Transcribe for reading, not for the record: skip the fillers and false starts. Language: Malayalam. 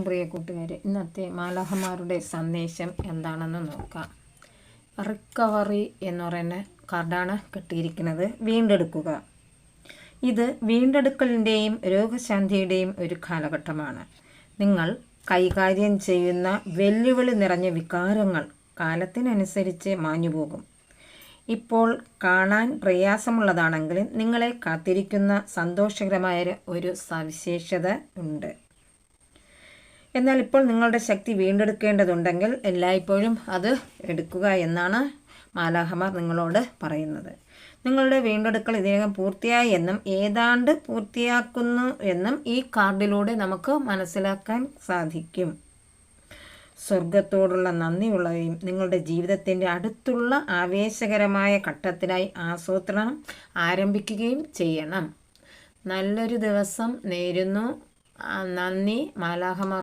പ്രിയ കൂട്ടുകാരെ, ഇന്നത്തെ മാലാഖമാരുടെ സന്ദേശം എന്താണെന്ന് നോക്കാം. റിക്കവറി എന്ന് പറയുന്ന കാർഡാണ് കിട്ടിയിരിക്കുന്നത്. വീണ്ടെടുക്കുക. ഇത് വീണ്ടെടുക്കലിൻ്റെയും രോഗശാന്തിയുടെയും ഒരു കാലഘട്ടമാണ്. നിങ്ങൾ കൈകാര്യം ചെയ്യുന്ന വെല്ലുവിളി നിറഞ്ഞ വികാരങ്ങൾ കാലത്തിനനുസരിച്ച് മാഞ്ഞുപോകും. ഇപ്പോൾ കാണാൻ പ്രയാസമുള്ളതാണെങ്കിലും നിങ്ങളെ കാത്തിരിക്കുന്ന സന്തോഷകരമായ ഒരു സവിശേഷത ഉണ്ട്. എന്നാൽ ഇപ്പോൾ നിങ്ങളുടെ ശക്തി വീണ്ടെടുക്കേണ്ടതുണ്ടെങ്കിൽ എല്ലായ്പ്പോഴും അത് എടുക്കുക എന്നാണ് മാലാഖമാർ നിങ്ങളോട് പറയുന്നത്. നിങ്ങളുടെ വീണ്ടെടുക്കൽ ഇതിനകം പൂർത്തിയായി എന്നും ഏതാണ്ട് പൂർത്തിയാക്കുന്നു എന്നും ഈ കാർഡിലൂടെ നമുക്ക് മനസ്സിലാക്കാൻ സാധിക്കും. സ്വർഗത്തോടുള്ള നന്ദിയുള്ളവയും നിങ്ങളുടെ ജീവിതത്തിൻ്റെ അടുത്തുള്ള ആവേശകരമായ ഘട്ടത്തിനായി ആസൂത്രണം ആരംഭിക്കുകയും ചെയ്യണം. നല്ലൊരു ദിവസം നേരുന്നു. നന്ദി. മാലാഖമാർ